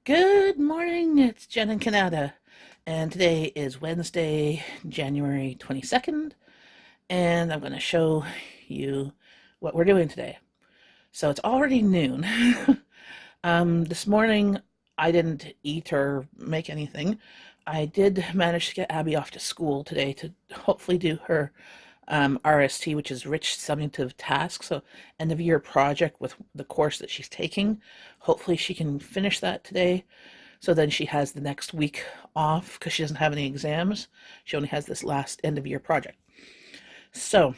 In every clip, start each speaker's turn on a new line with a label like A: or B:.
A: Good morning, it's Jenn and Kanata, and today is Wednesday, January 22nd, and I'm going to show you what we're doing today. So it's already noon. This morning I didn't eat or make anything. I did manage to get Abby off to school today to hopefully do her RST, which is Rich Summative Task, so end of year project with the course that she's taking. Hopefully she can finish that today, so then she has the next week off because she doesn't have any exams. She only has this last end of year project. So,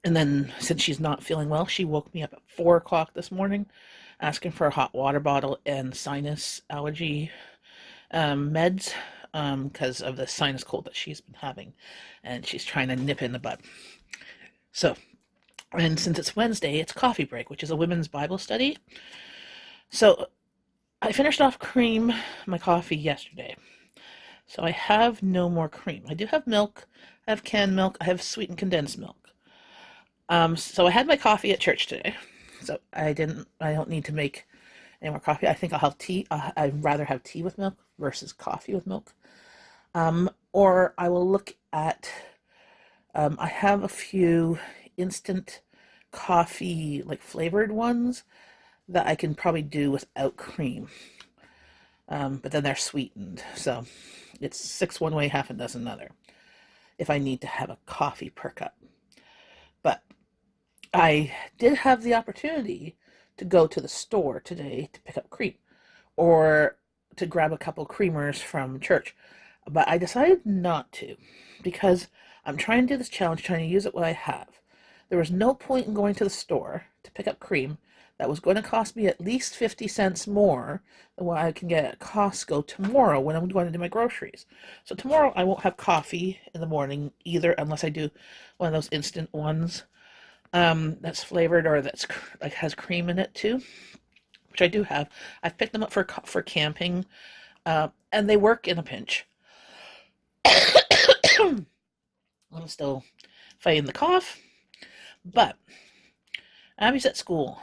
A: and then since she's not feeling well, she woke me up at 4 o'clock this morning asking for a hot water bottle and sinus allergy meds because of the sinus cold that she's been having, and she's trying to nip in the bud. So, and since it's Wednesday, it's coffee break, which is a women's Bible study. So I finished off my coffee yesterday. So I have no more cream. I do have milk. I have canned milk. I have sweetened condensed milk. So I had my coffee at church today. So I don't need to make any more coffee. I think I'll have tea. I'd rather have tea with milk versus coffee with milk. Or I will look at, I have a few instant coffee, like flavored ones that I can probably do without cream. But then they're sweetened. So it's 6 one way, half a dozen another, if I need to have a coffee per cup. But I did have the opportunity to go to the store today to pick up cream or to grab a couple creamers from church. But I decided not to because I'm trying to do this challenge, trying to use it what I have. There was no point in going to the store to pick up cream that was going to cost me at least 50 cents more than what I can get at Costco tomorrow when I'm going to do my groceries. So tomorrow I won't have coffee in the morning either, unless I do one of those instant ones that's flavored or that's like has cream in it too, which I do have. I've picked them up for camping, and they work in a pinch. I'm still fighting the cough, but Abby's at school.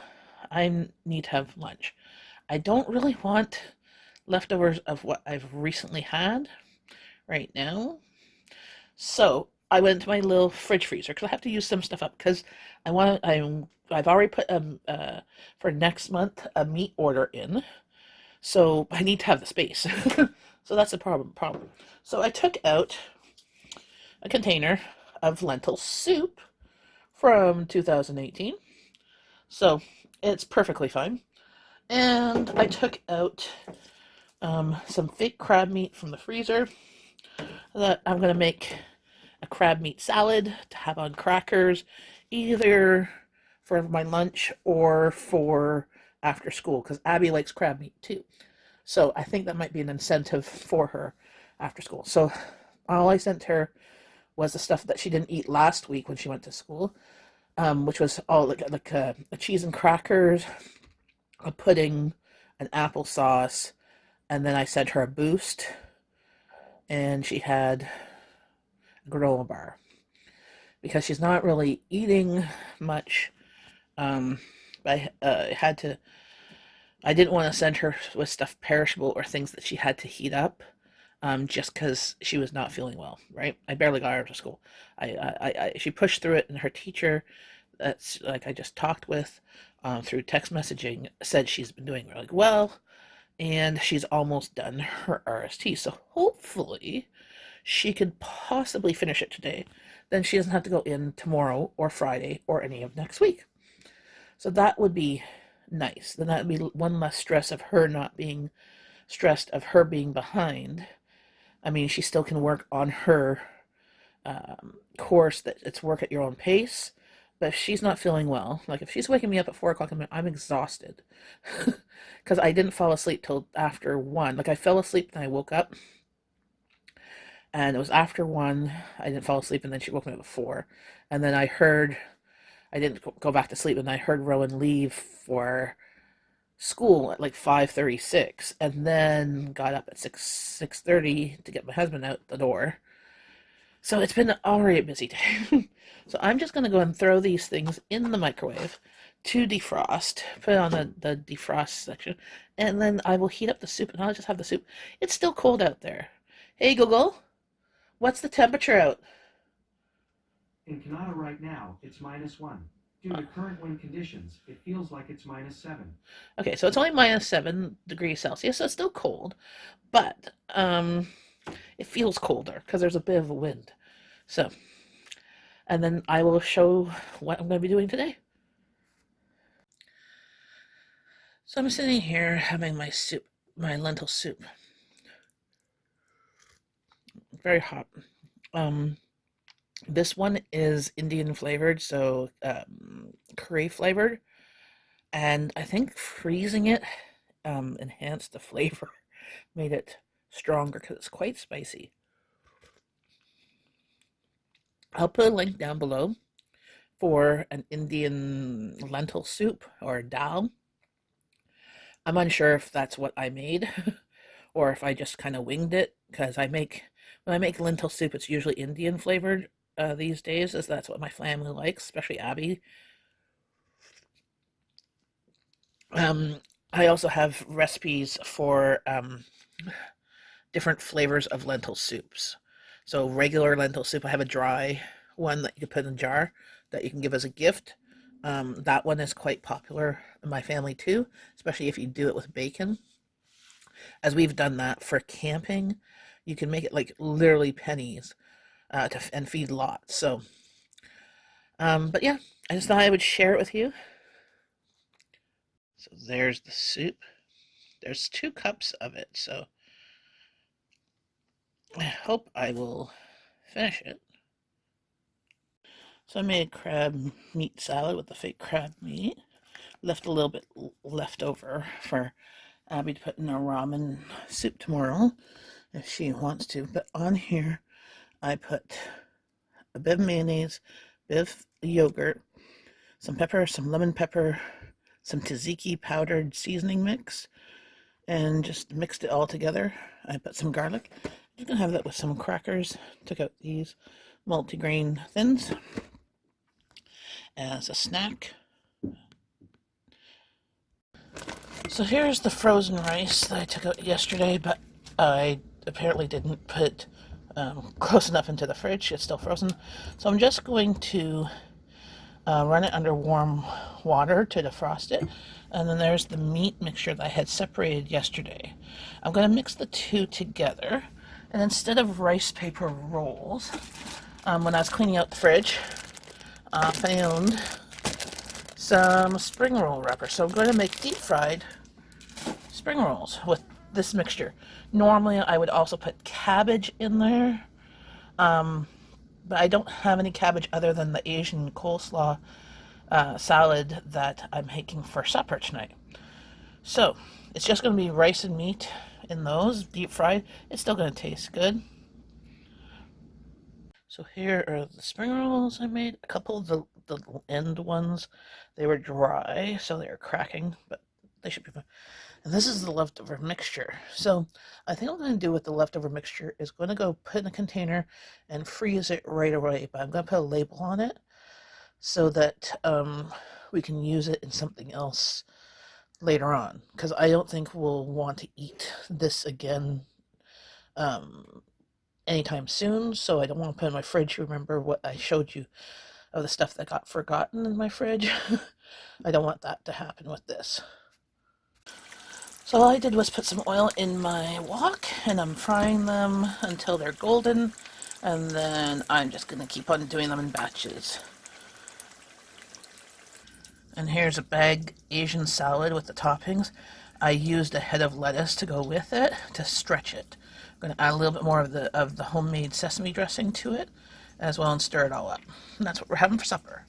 A: I need to have lunch. I don't really want leftovers of what I've recently had right now. So I went to my little fridge freezer because I have to use some stuff up because I've already put for next month a meat order in. So I need to have the space. So that's the problem. So I took out a container of lentil soup from 2018. So it's perfectly fine. And I took out some fake crab meat from the freezer that I'm going to make a crab meat salad to have on crackers, either for my lunch or for after school, because Abby likes crab meat too. So I think that might be an incentive for her after school. So all I sent her was the stuff that she didn't eat last week when she went to school, which was all like a cheese and crackers, a pudding, an applesauce, and then I sent her a Boost, and she had a granola bar because she's not really eating much. I didn't want to send her with stuff perishable or things that she had to heat up, just because she was not feeling well, right? I barely got her to school. She pushed through it, and her teacher, that's like I just talked with through text messaging, said she's been doing really well, and she's almost done her RST. So hopefully she could possibly finish it today. Then she doesn't have to go in tomorrow or Friday or any of next week. So that would be nice. Then that would be one less stress of her not being stressed, of her being behind. I mean, she still can work on her course, that it's work at your own pace. But if she's not feeling well, like if she's waking me up at 4 o'clock, I'm exhausted. Because I didn't fall asleep till after 1. Like I fell asleep and I woke up. And it was after 1, I didn't fall asleep, and then she woke me up at 4. And then I didn't go back to sleep, and I heard Rowan leave for school at like 5:36, and then got up at 6:30 to get my husband out the door. So it's been already a busy day. So I'm just going to go and throw these things in the microwave to defrost. Put it on the defrost section. And then I will heat up the soup, and I'll just have the soup. It's still cold out there. Hey, Google, what's the temperature out?
B: In Kanata right now, it's -1. Due to current wind conditions, it feels like it's -7.
A: Okay, so it's only -7 degrees Celsius, so it's still cold, but it feels colder because there's a bit of a wind. So, and then I will show what I'm going to be doing today. So I'm sitting here having my soup, my lentil soup. Very hot. This one is Indian flavored, so curry flavored, and I think freezing it enhanced the flavor, made it stronger because it's quite spicy. I'll put a link down below for an Indian lentil soup or dal. I'm unsure if that's what I made or if I just kind of winged it, because when I make lentil soup, it's usually Indian flavored these days, as that's what my family likes, especially Abby. I also have recipes for different flavors of lentil soups. So regular lentil soup, I have a dry one that you can put in a jar that you can give as a gift. That one is quite popular in my family too, especially if you do it with bacon. As we've done that for camping, you can make it like literally pennies and feed lots. So, but yeah, I just thought I would share it with you. So there's the soup. There's 2 cups of it, so I hope I will finish it. So I made crab meat salad with the fake crab meat. Left a little bit left over for Abby to put in her ramen soup tomorrow if she wants to. But on here, I put a bit of mayonnaise, a bit of yogurt, some pepper, some lemon pepper, some tzatziki powdered seasoning mix, and just mixed it all together. I put some garlic. You can have that with some crackers. Took out these multigrain thins as a snack. So here's the frozen rice that I took out yesterday, but I apparently didn't put close enough into the fridge. It's still frozen. So I'm just going to run it under warm water to defrost it. And then there's the meat mixture that I had separated yesterday. I'm going to mix the 2 together. And instead of rice paper rolls, when I was cleaning out the fridge, I found some spring roll wrapper. So I'm going to make deep fried spring rolls with this mixture. Normally I would also put cabbage in there, but I don't have any cabbage other than the Asian coleslaw salad that I'm making for supper tonight. So it's just going to be rice and meat in those, deep fried. It's still going to taste good. So here are the spring rolls I made. A couple of the end ones, they were dry, so they were cracking, but they should be fine. And this is the leftover mixture. So I think what I'm going to do with the leftover mixture is going to go put in a container and freeze it right away. But I'm going to put a label on it so that we can use it in something else later on. Because I don't think we'll want to eat this again anytime soon. So I don't want to put it in my fridge. Remember what I showed you of the stuff that got forgotten in my fridge? I don't want that to happen with this. So all I did was put some oil in my wok, and I'm frying them until they're golden, and then I'm just going to keep on doing them in batches. And here's a bag Asian salad with the toppings. I used a head of lettuce to go with it to stretch it. I'm going to add a little bit more of the homemade sesame dressing to it as well and stir it all up. And that's what we're having for supper.